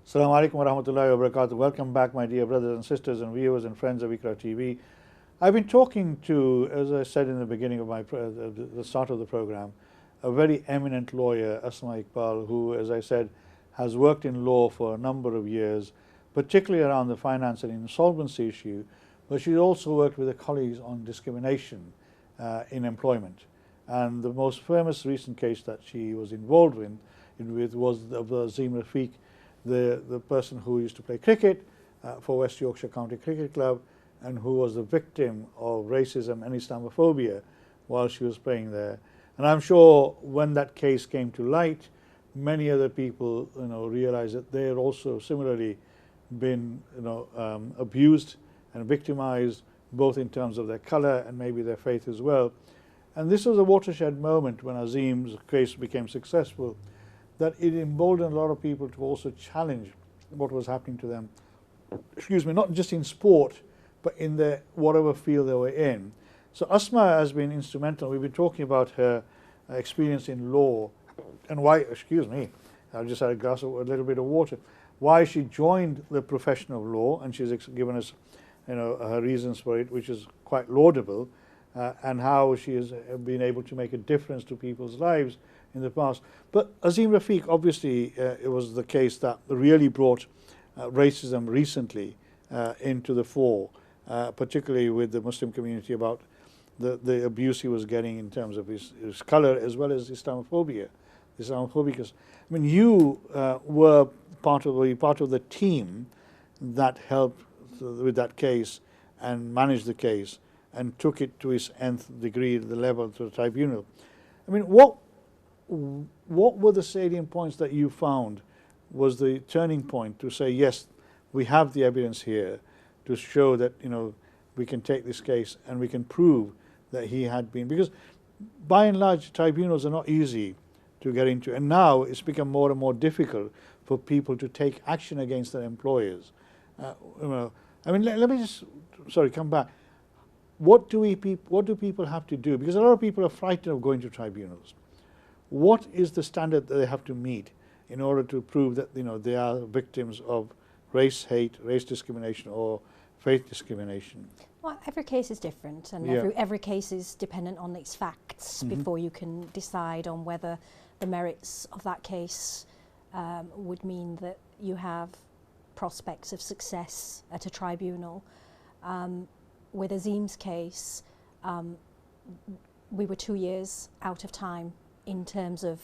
Assalamu alaikum wa rahmatullahi wa barakatuh. Welcome back, my dear brothers and sisters and viewers and friends of Iqra TV. I've been talking to, as I said in the beginning of the start of the program, a very eminent lawyer, Asma Iqbal, who, as I said, has worked in law for a number of years, particularly around the finance and insolvency issue, but she's also worked with her colleagues on discrimination in employment. And the most famous recent case that she was involved with was of Azim Rafiq, the person who used to play cricket for West Yorkshire County Cricket Club and who was the victim of racism and Islamophobia while she was playing there. And I'm sure when that case came to light, many other people realized that they had also similarly been abused and victimized, both in terms of their color and maybe their faith as well. And this was a watershed moment when Azim's case became successful, that it emboldened a lot of people to also challenge what was happening to them, not just in sport, but in their whatever field they were in. So Asma has been instrumental. We've been talking about her experience in law and why, I just had a little bit of water, why she joined the profession of law, and she's given us her reasons for it, which is quite laudable, and how she has been able to make a difference to people's lives in the past. But Azim Rafiq, obviously, it was the case that really brought racism recently into the fore, particularly with the Muslim community, about the abuse he was getting in terms of his color as well as Islamophobia. I mean, you were part of the team that helped with that case and managed the case and took it to its nth degree, the level to the tribunal. I mean, what were the salient points that you found was the turning point to say, yes, we have the evidence here to show that we can take this case and we can prove that he had been, because by and large tribunals are not easy to get into, and now it's become more and more difficult for people to take action against their employers. I mean, let me just come back. What do people have to do? Because a lot of people are frightened of going to tribunals. What is the standard that they have to meet in order to prove that they are victims of race hate, race discrimination, or faith discrimination? Well, every case is different, and every case is dependent on its facts before you can decide on whether the merits of that case would mean that you have prospects of success at a tribunal. With Azim's case, we were 2 years out of time in terms of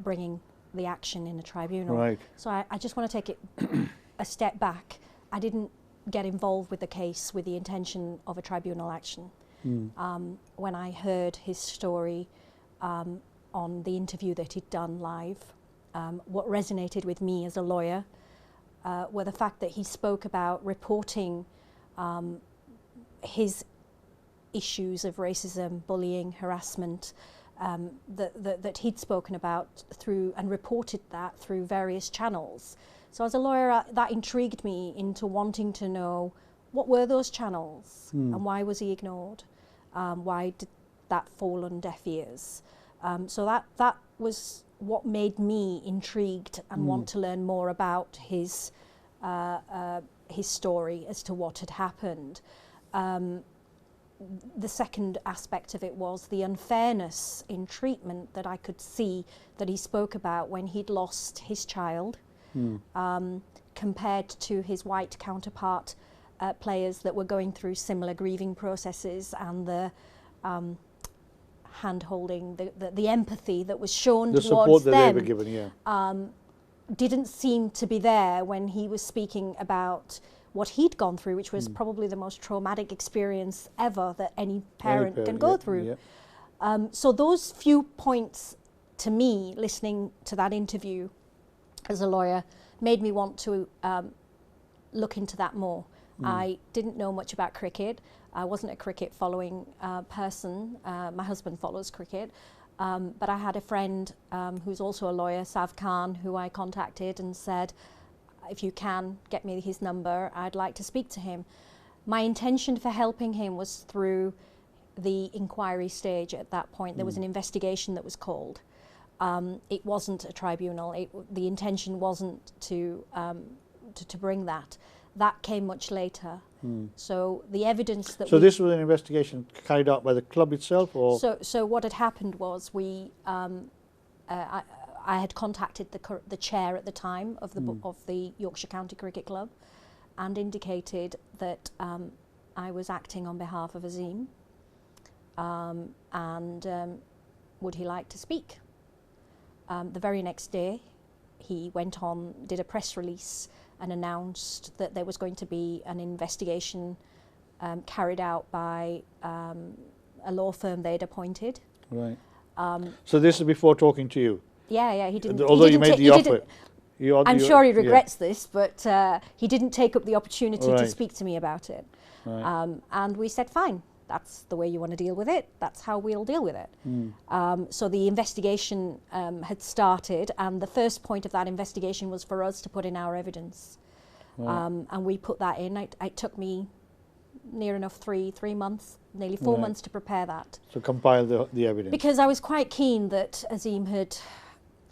bringing the action in a tribunal. Right. So I just want to take it a step back. I didn't get involved with the case with the intention of a tribunal action. When I heard his story on the interview that he'd done live, what resonated with me as a lawyer were the fact that he spoke about reporting his issues of racism, bullying, harassment, that he'd spoken about through and reported that through various channels. So as a lawyer, that intrigued me into wanting to know what were those channels and why was he ignored? Why did that fall on deaf ears? So that was what made me intrigued and want to learn more about his story as to what had happened. The second aspect of it was the unfairness in treatment that I could see that he spoke about when he'd lost his child, compared to his white counterpart players that were going through similar grieving processes, and the hand-holding, the empathy that was shown towards them. The support that they were given, didn't seem to be there when he was speaking about what he'd gone through, which was probably the most traumatic experience ever that any parent can go through. So those few points, to me, listening to that interview as a lawyer, made me want to look into that more. I didn't know much about cricket. I wasn't a cricket following person. My husband follows cricket. But I had a friend who's also a lawyer, Sav Khan, who I contacted and said, if you can, get me his number, I'd like to speak to him. My intention for helping him was through the inquiry stage at that point. There was an investigation that was called. it wasn't a tribunal. The intention wasn't to bring that. That came much later. So the evidence that this was an investigation carried out by the club itself, or so what had happened was I had contacted the chair at the time of the Yorkshire County Cricket Club, and indicated that I was acting on behalf of Azim, and would he like to speak? The very next day, he went on, did a press release, and announced that there was going to be an investigation carried out by a law firm they'd appointed. Right. So this is before talking to you? Yeah, he didn't. Although you made the offer. I'm sure he regrets this, but he didn't take up the opportunity to speak to me about it. Right. And we said, fine, that's the way you want to deal with it. That's how we'll deal with it. So the investigation had started, and the first point of that investigation was for us to put in our evidence. Right. And we put that in. It took me near enough three months, nearly 4 months to prepare that. So compile the evidence. Because I was quite keen that Azim had,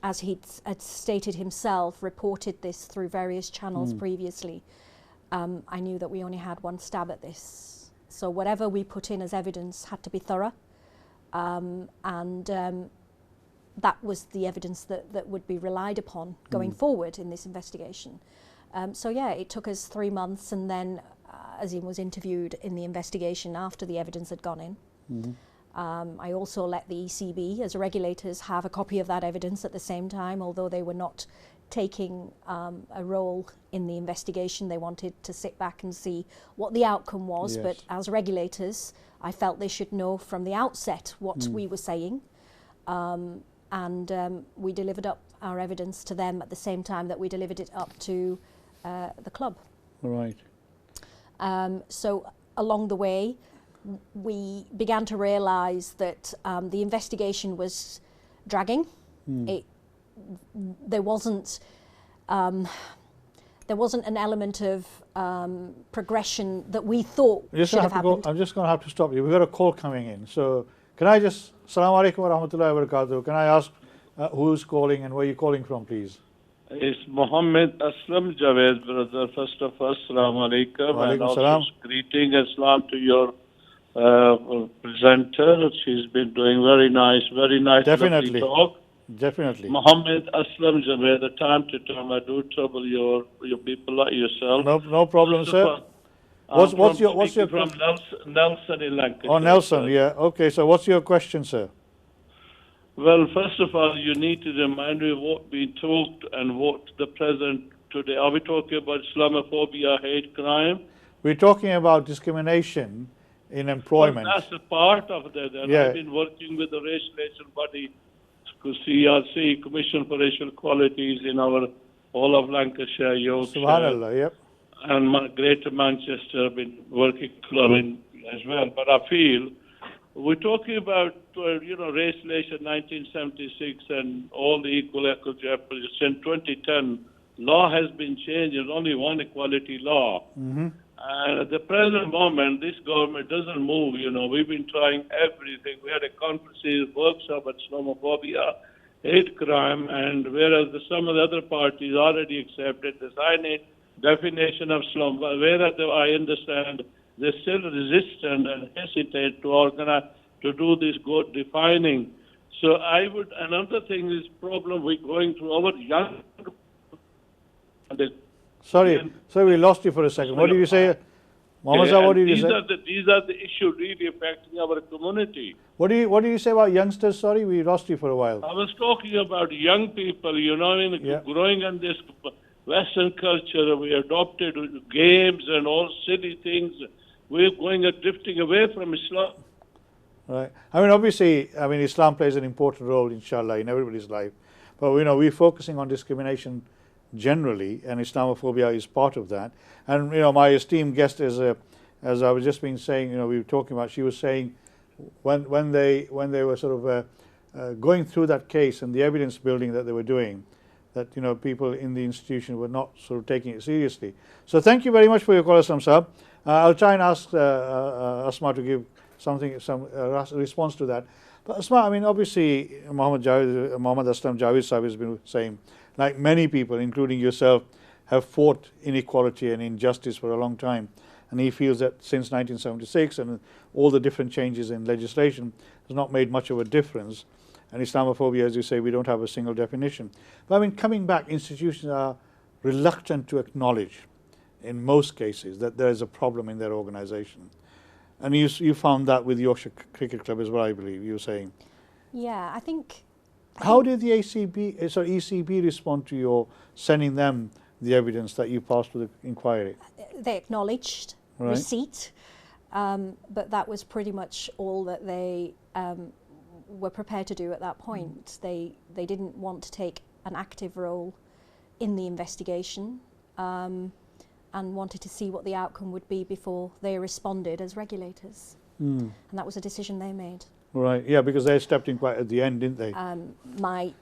as he had stated himself, reported this through various channels previously. I knew that we only had one stab at this. So whatever we put in as evidence had to be thorough. That was the evidence that would be relied upon going forward in this investigation. So yeah, it took us 3 months, and then Azim was interviewed in the investigation after the evidence had gone in. I also let the ECB, as regulators, have a copy of that evidence at the same time, although they were not taking a role in the investigation. They wanted to sit back and see what the outcome was, but as regulators, I felt they should know from the outset what we were saying, and we delivered up our evidence to them at the same time that we delivered it up to the club. Right. So along the way, we began to realise that the investigation was dragging. There wasn't an element of progression that we thought should have happened. I'm just going to have to stop you. We've got a call coming in. So can I just, Assalamu alaikum wa rahmatullahi wa barakatuh. Can I ask who's calling and where you're calling from, please? It's Mohammed Aslam Javed, brother. First of all, Assalamu alaikum. And also greeting Islam to your presenter. She's been doing very nice, Definitely. talk. Definitely. Mohammed Aslam Javed, the time to time I do trouble your people like yourself. No problem, sir. What's your from Nelson in Lancashire. Oh, Nelson, yeah. Okay, so what's your question, sir? Well, first of all, you need to remind me what we talked and what the present today. Are we talking about Islamophobia, hate crime? We're talking about discrimination in employment. Well, that's a part of that. And I've been working with the race relation body, CRC, Commission for Racial Qualities, in our all of Lancashire, Yorkshire. Subhanallah, yep. And Greater Manchester, I've been working as well. But I feel we're talking about, race relation 1976 and all the equal equity. Since 2010, law has been changed. There's only one equality law. And at the present moment, this government doesn't move. We've been trying everything. We had a conference, workshop at Islamophobia, hate crime, and whereas some of the other parties already accepted the signing definition of Islam, whereas I understand they're still resistant and hesitate to organize, to do this good defining. So another thing is problem we're going through our young. Sorry, we lost you for a second. What did you say? Muhammad, what did you say? These are the issues really affecting our community. What do you say about youngsters? Sorry, we lost you for a while. I was talking about young people, growing in this Western culture. We adopted games and all silly things. We're drifting away from Islam. Right. Obviously, Islam plays an important role, inshallah, in everybody's life. But, we're focusing on discrimination generally, and Islamophobia is part of that. And, my esteemed guest, as I was just been saying, we were talking about, she was saying when they were sort of going through that case and the evidence building that they were doing, that, people in the institution were not sort of taking it seriously. So thank you very much for your call, Aslam Saab. I'll try and ask Asma to give some response to that. But Asma, I mean, obviously, Mohammed Aslam Javed Sahib has been saying, like many people, including yourself, have fought inequality and injustice for a long time. And he feels that since 1976 and all the different changes in legislation has not made much of a difference. And Islamophobia, as you say, we don't have a single definition. But I mean, coming back, institutions are reluctant to acknowledge, in most cases, that there is a problem in their organisation. And you found that with Yorkshire Cricket Club as well, I believe, you were saying. Yeah, I think... How did the ECB respond to your sending them the evidence that you passed to the inquiry? They acknowledged receipt, but that was pretty much all that they were prepared to do at that point. They didn't want to take an active role in the investigation and wanted to see what the outcome would be before they responded as regulators. And that was a decision they made. Right, yeah, because they stepped in quite at the end, didn't they? My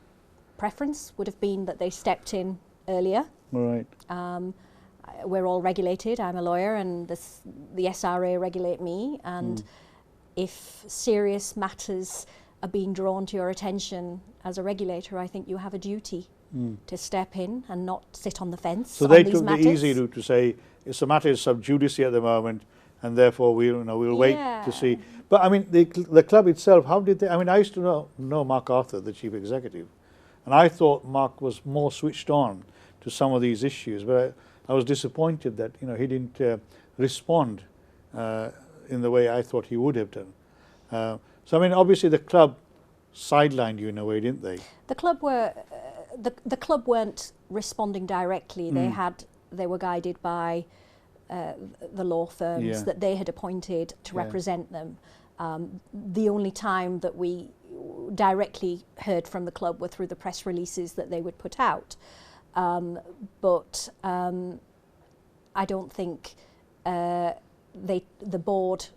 preference would have been that they stepped in earlier. Right. We're all regulated. I'm a lawyer, and the SRA regulate me. And if serious matters are being drawn to your attention as a regulator, I think you have a duty to step in and not sit on the fence. So they took the easy route to say it's a matter of sub judice at the moment, and therefore we'll wait to see. But I mean, the club itself, how did they? I mean, I used to know Mark Arthur, the chief executive, and I thought Mark was more switched on to some of these issues, but I was disappointed that he didn't respond in the way I thought he would have done. So I mean, obviously the club sidelined you in a way, didn't they? The club were the club weren't responding directly. They were guided by the law firms that they had appointed to represent them. The only time that we directly heard from the club were through the press releases that they would put out. But I don't think the board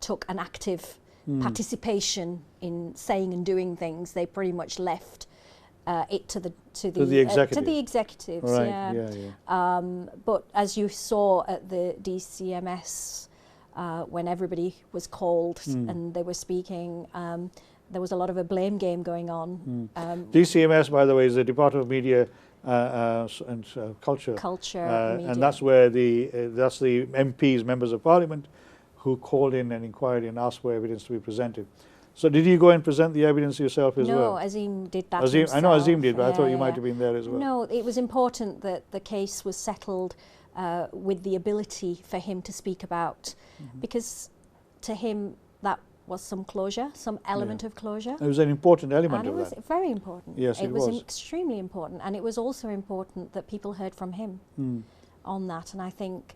took an active participation in saying and doing things. They pretty much left it to the executives. Right. But as you saw at the DCMS, when everybody was called and they were speaking, there was a lot of a blame game going on. DCMS, by the way, is the Department of Media and Culture, Media. and that's where that's the MPs, members of Parliament, who called in an inquiry and asked for evidence to be presented. So did you go and present the evidence yourself as well? No, Azim did that himself. I know Azim did, but I thought you might have been there as well. No, it was important that the case was settled with the ability for him to speak about, because to him that was some closure, some element of closure. It was an important element of that. It was very important. Yes, it was. It was extremely important, and it was also important that people heard from him on that. And I think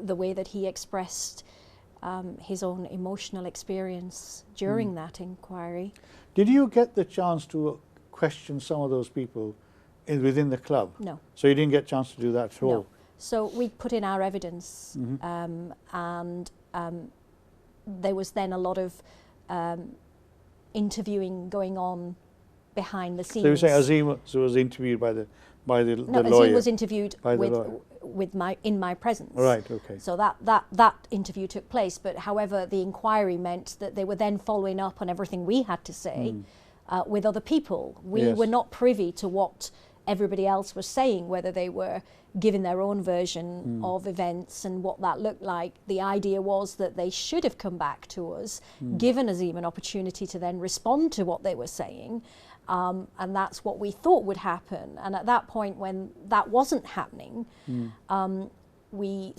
the way that he expressed his own emotional experience during that inquiry. Did you get the chance to question some of those people within the club? No. So you didn't get a chance to do that at all? No. So we put in our evidence, and there was then a lot of interviewing going on behind the scenes. So you say Azim was interviewed by the lawyer? No, Azim was interviewed in my presence. Right, okay. So that interview took place, but however the inquiry meant that they were then following up on everything we had to say with other people. We were not privy to what everybody else was saying, whether they were giving their own version of events and what that looked like. The idea was that they should have come back to us, given Azim an opportunity to then respond to what they were saying. And that's what we thought would happen. And at that point, when that wasn't happening, we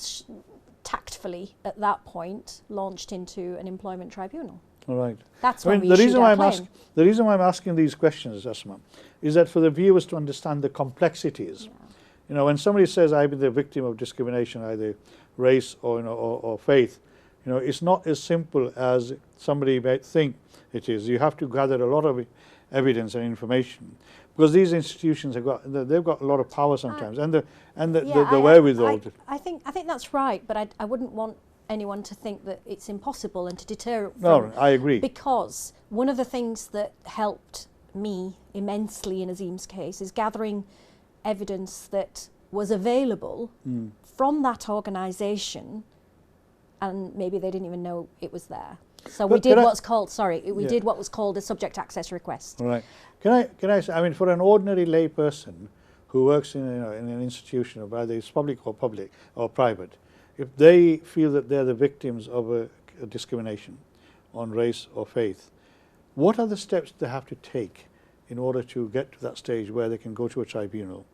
tactfully, at that point, launched into an employment tribunal. All right. That's when we issued our claim. The reason why I'm asking these questions, Asma, is that for the viewers to understand the complexities. You know, when somebody says I've been the victim of discrimination, either race or faith, it's not as simple as somebody might think it is. You have to gather a lot of evidence and information, because these institutions they've got a lot of power sometimes, and the wherewithal. I think that's right, but I wouldn't want anyone to think that it's impossible and to deter it from. No, I agree. Because one of the things that helped me immensely in Azim's case is gathering evidence that was available from that organisation, and maybe they didn't even know it was there. So we did what's called, we did what was called a subject access request. Right. Can I say, I mean, for an ordinary lay person who works in, in an institution, whether it's public or private, if they feel that they're the victims of a discrimination on race or faith, what are the steps they have to take in order to get to that stage where they can go to a tribunal?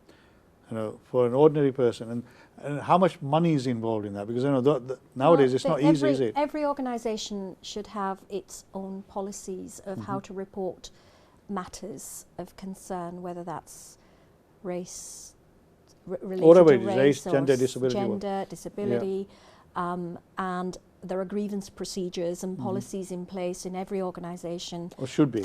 For an ordinary person, and how much money is involved in that? Because nowadays it's not easy, is it? Every organisation should have its own policies of how to report matters of concern, whether that's race, related to race, gender, disability. Gender, disability, and there are grievance procedures and policies in place in every organisation. Or should be.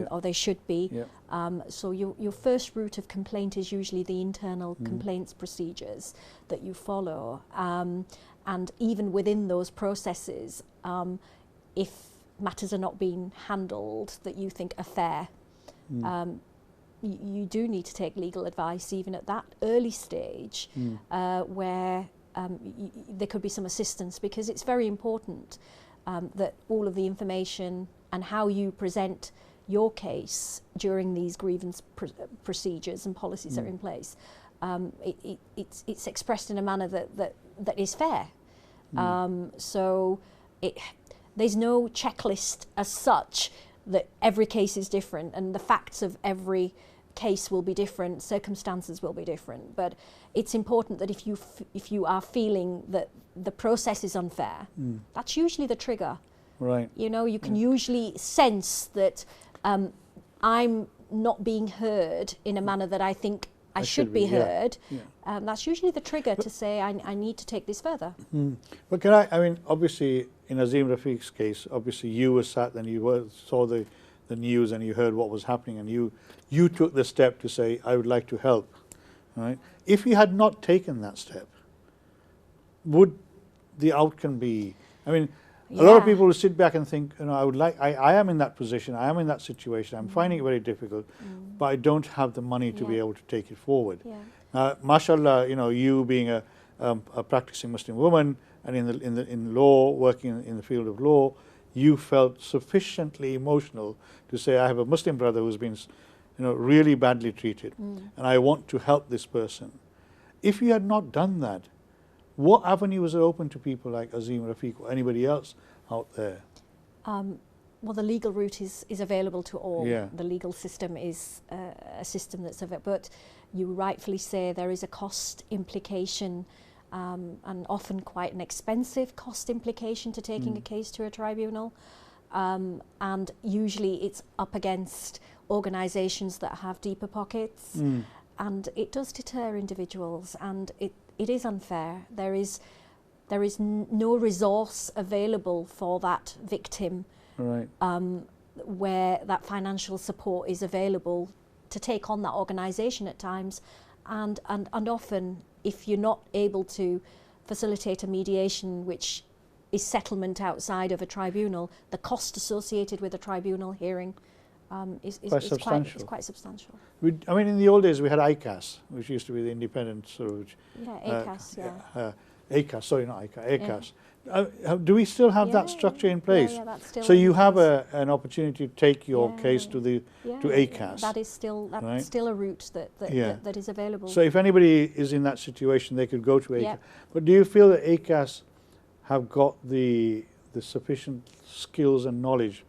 Or they should be. Yeah. So your first route of complaint is usually the internal complaints procedures that you follow. And even within those processes, if matters are not being handled that you think are fair, you do need to take legal advice even at that early stage where there could be some assistance, because it's very important that all of the information and how you present your case during these grievance procedures and policies that are in place, it's expressed in a manner that is fair. So there's no checklist as such, that every case is different and the facts of every case will be different, circumstances will be different, but it's important that if you are feeling that the process is unfair, that's usually the trigger. Right. You can usually sense that I'm not being heard in a manner that I think I should be heard. Yeah. That's usually the trigger to say I need to take this further. But I mean, obviously in Azim Rafiq's case, obviously you were sat and you saw the news and you heard what was happening, and you took the step to say, I would like to help. Right? If you had not taken that step, would the outcome be, I mean, a lot of people will sit back and think, I am in that position, I am in that situation, I'm finding it very difficult, but I don't have the money to be able to take it forward. Mashallah, you being a practicing Muslim woman and in law, working in the field of law, you felt sufficiently emotional to say, I have a Muslim brother who's been really badly treated, and I want to help this person. If you had not done that, what avenues are open to people like Azim Rafiq or anybody else out there? Well, the legal route is available to all. Yeah. The legal system is a system that's available, but you rightfully say there is a cost implication, and often quite an expensive cost implication to taking a case to a tribunal. And usually it's up against organisations that have deeper pockets, and it does deter individuals, and it is unfair. There is no resource available for that victim, right, where that financial support is available to take on that organisation at times, and often if you're not able to facilitate a mediation which is settlement outside of a tribunal, the cost associated with a tribunal hearing is quite substantial. I mean, in the old days we had ICAS, which used to be the independent sort of... ACAS, ACAS, sorry, not ICAS, ACAS. Do we still have that structure in place? Yeah, that's still so you have an opportunity to take your case to ACAS. That is still still a route that is available. So if anybody is in that situation, they could go to ACAS. But do you feel that ACAS have got the sufficient skills and knowledge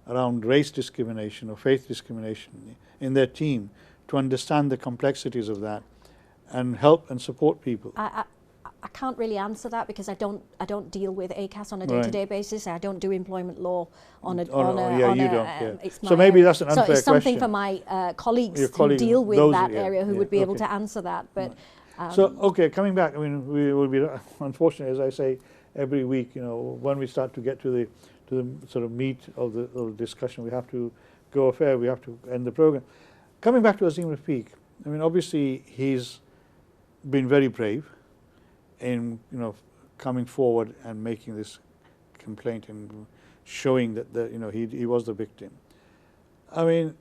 around race discrimination or faith discrimination in their team to understand the complexities of that and help and support people? I can't really answer that because I don't deal with ACAS on a day-to-day basis. I don't do employment law on a So maybe that's an unfair question. So it's something for my colleagues who deal with that area who would be able to answer that. But coming back, I mean, we will be unfortunately, as I say every week, when we start to get to the sort of meat of the discussion, we have to go affair. We have to end the program. Coming back to Azim Rafiq, I mean, obviously he's been very brave in coming forward and making this complaint and showing that he was the victim. I mean,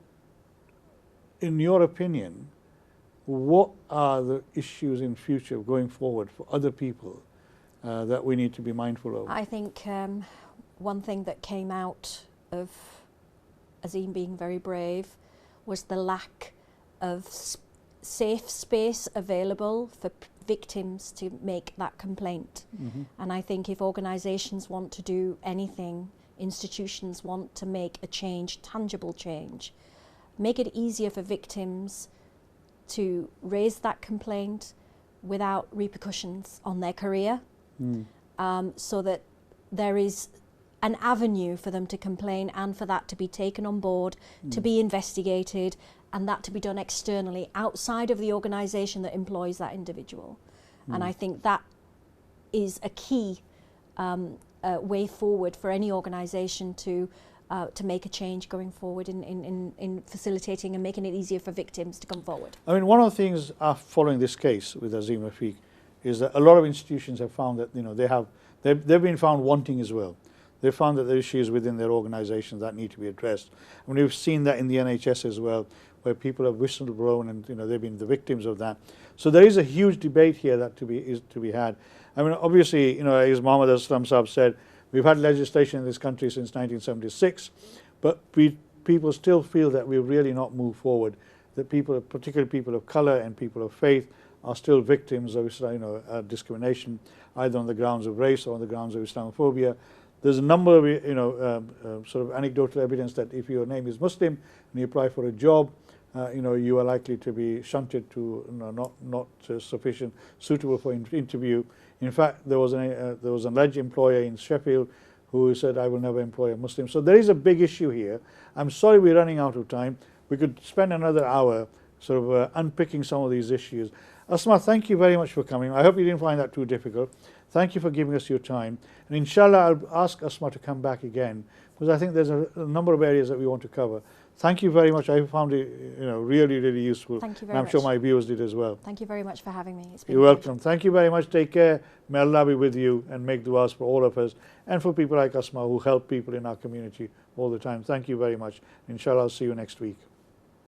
in your opinion, what are the issues in future going forward for other people that we need to be mindful of? I think one thing that came out of Azim being very brave was the lack of safe space available for victims to make that complaint. And I think if organisations want to do anything, institutions want to make a change, tangible change, make it easier for victims to raise that complaint without repercussions on their career, so that there is an avenue for them to complain and for that to be taken on board, to be investigated, and that to be done externally outside of the organisation that employs that individual. And I think that is a key way forward for any organisation to make a change going forward in facilitating and making it easier for victims to come forward. I mean, one of the things following this case with Azim Rafiq is that a lot of institutions have found that, you know, they've been found wanting as well. They found that there are issues within their organisations that need to be addressed. I mean, we've seen that in the NHS as well, where people have whistleblown and, you know, they've been the victims of that. So there is a huge debate here that is to be had. I mean, obviously, you know, as Mohammed Aslam Saab said, we've had legislation in this country since 1976, but people still feel that we've really not moved forward, that people, particularly people of colour and people of faith, are still victims of, you know, discrimination, either on the grounds of race or on the grounds of Islamophobia. There's a number of, you know, sort of anecdotal evidence that if your name is Muslim and you apply for a job, you know, you are likely to be shunted to, you know, not sufficient, suitable for interview. In fact, there was an alleged employer in Sheffield who said, I will never employ a Muslim. So there is a big issue here. I'm sorry we're running out of time. We could spend another hour sort of unpicking some of these issues. Asma, thank you very much for coming. I hope you didn't find that too difficult. Thank you for giving us your time. And inshallah, I'll ask Asma to come back again, because I think there's a number of areas that we want to cover. Thank you very much. I found it, you know, really, really useful. Thank you very much. I'm sure my viewers did as well. Thank you very much for having me. It's been You're welcome. Thank you very much. Take care. May Allah be with you and make du'as for all of us and for people like Asma who help people in our community all the time. Thank you very much. Inshallah, I'll see you next week.